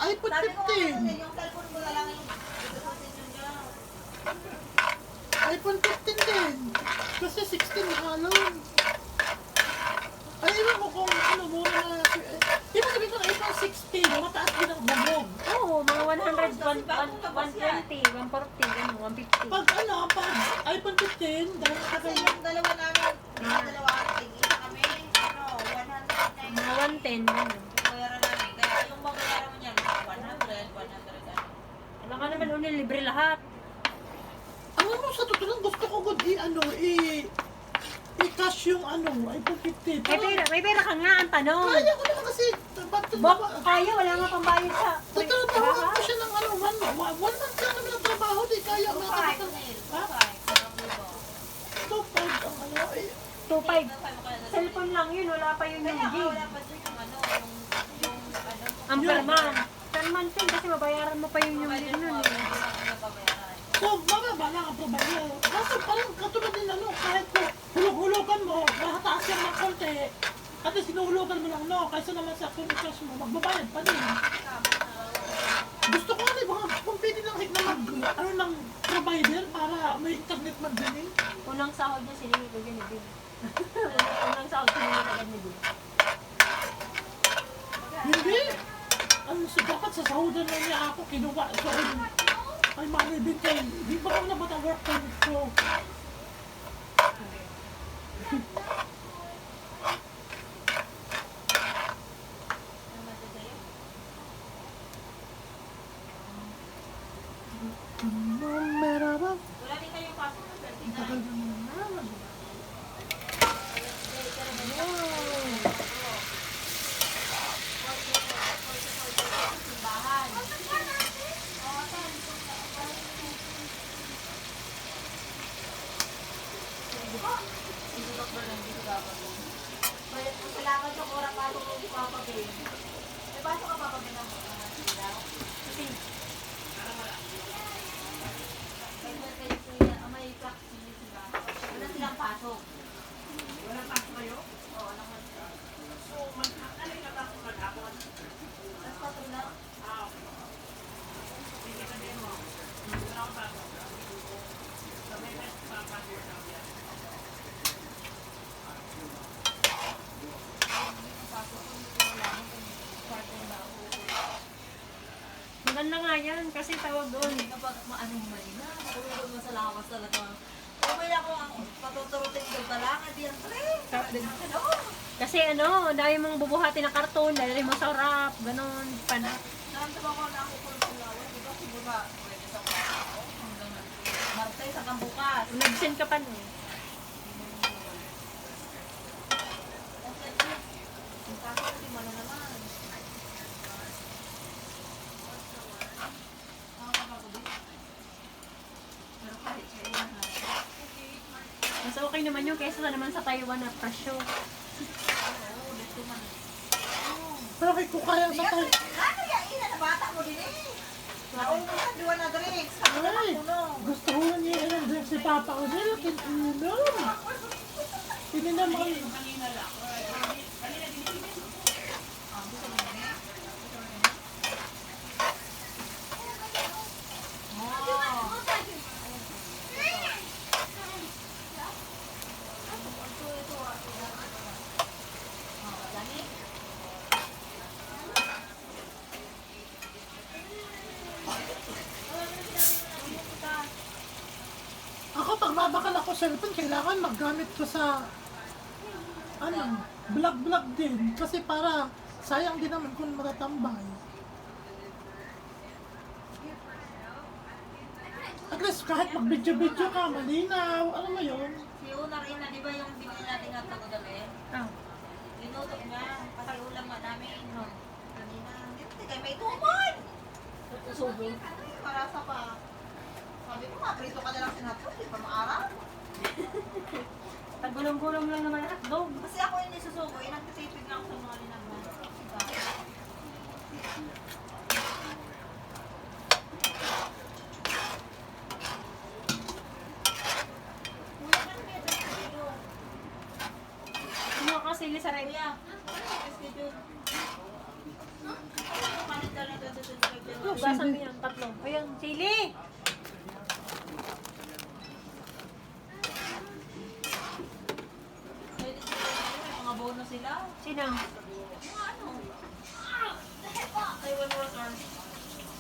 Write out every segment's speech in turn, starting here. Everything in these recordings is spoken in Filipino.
iPhone Sabi ko nga 15. yung cellphone ko na lang yung itutusin nyo niya. iPhone 15 din. Kasi 16 nakalon. Ay, ewan ko kung ano muna na. Ibig sabihin ko na iPhone 16, mataas din ang bubog. Oo, mga 100, 120, 140, ano, 150. Pag iPhone 15, dahil Kasi nakagay. yung dalawa namin, yung dalawa tig-isa kami, ano, 190. Mga 110, ano. Bayaran namin. Kaya yung babayaran mo niya, 100, 100 ano. Alam ka naman, unil, libre lahat. Ano mo sa totoo lang, gusto ko good i-cash yung iPhone 15. May pera ka nga, ang tanong. Kaya ko naman kasi, Bok, kaya, wala nga pambayad sa... tatrabahoan ko siya ng one month lang naman ang trabaho, di kaya Two mga five, kapatid. Neil. Ha? 2.5 ang 2.5. Cellphone lang yun, wala pa yun yung Kaya gig. wala pa din yung ano, yung ano. Ang per month. Per month yun, kasi mabayaran mo pa yun yung gig nun eh. So, mababa lang ang provider. Kaso parang katulad din kahit ko hulog-hulugan mo, mahataas yan ng konti. At least sinuhulugan mo lang, kaysa naman sa cash mo, magbabayad pa din. Gusto ko kung pwede lang ng provider para may internet man din eh. Unang sahod niya, siningi ko yun eh, Bill. Unang sahod, siningi ko yun eh, Bill. Hindi. Dapat sa sahudan lang niya ako, kinuha. So, ay malibig kayo. Hindi ba ako naman ang work permit ko? Wala din kayong pasok ng 29. Tagal na naman. Simbahan. Hindi doktor lang dito dapat. Kung kailangan sa kurang pasok ko ipapagay. May pasok ka papagay ng sila? Kasi may vaccine sila. Wala silang pasok. Walang pasok kayo? Oo, walang pasok. So, ano yung napasok maghapon? Tapos pasok na? Hindi ka din mo. Wala akong pasok. So, may pasok na yan. Maganda nga yan, kasi tawag doon. Kapag maanong malina, matulog mo sa lakas talaga. Umay ako ang patuturutin ko talaga diyan, pre. Ano? Kasi dahil mong bubuhati ng karton, dahil mo sa rap, ganun, pana. Naramdaman ko na ako kulong sa lawan. Di ba siguro pwede sa ako? Hanggang Martes hanggang bukas. Nag-send ka pa nun. Ang kaso kasi mana naman. Pero kahit sa ilan na. Mas okay naman yun kaysa naman sa Taiwan na presyo. Oo, dito man. Pero kay ko kaya sa tayo. Ano yan? Ina na bata mo din eh. Naungusan diwa na drinks. Ako na Ay, nakulong. gusto ko niya ilang drink si Papa ko nila. Kininom. Kininom ako. Ako, pag babakal ako cellphone, kailangan maggamit ko sa vlog din. Kasi para sayang din naman kung matatambay. At least kahit mag-video-video ka, malinaw, alam mo yun. Si Una rin na, di ba yung binili natin nga pagkagabi? Ah. Linuto niya, kasi ulam nga namin. Kanina, hindi kayo may tumon! Subo. Marasa pa. Sabi ko nga, prito ka na lang sinatod, di pa maaral. Tagulong-gulong lang naman ang hotdog. Kasi ako yung nisusukoy, nagtitipid lang sa mga linagman. Wala ka na may schedule. Ano ka sili sa red? Kuya, schedule. Palit lang 2025 yan. Hugasan mo yan, tatlo. Ayan, sili! Pwede sila may mga bonus sila. Sino? Mga ano? Taiwan workers.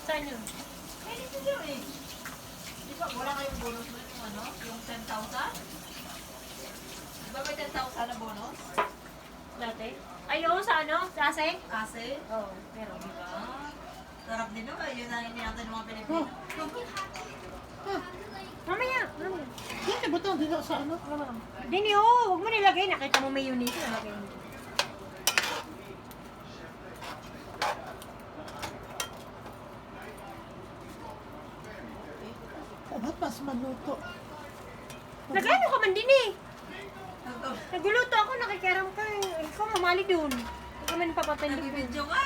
Saan yun? Pwede sila eh. Di ba wala kayong bonus mo yung ano? Yung 10,000? Di ba may 10,000 na bonus? Dati? Ay, oo, sa ano? Sa Aseng? Kasi, Oo, pero. di ba? Sarap din naman. Yun ang inihatid ng mga Pilipino. Mamaya, mamaya. Hindi ba ito? Dito sa ano? Dini, oh, huwag mo nilagay. Nakita mo mayonnaise. Nilagay mo. Dapat mas maluto. Nagano ka man din eh. Nag- Nagluluto ako, nakikiaram ka eh. Ikaw mamali dun. Hindi ka man papatay dun. Nagbibidyo nga.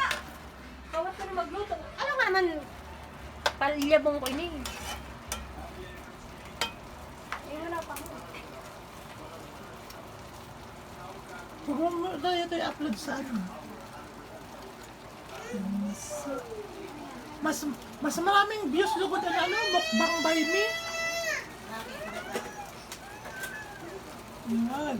Kawat ka na magluto. Ano nga naman, palyabong ko ini. Eh, wala pa ako. Huwag mo dahil ito i-upload sa ano. Mas maraming views lugod ang ano, mukbang by me. Yan.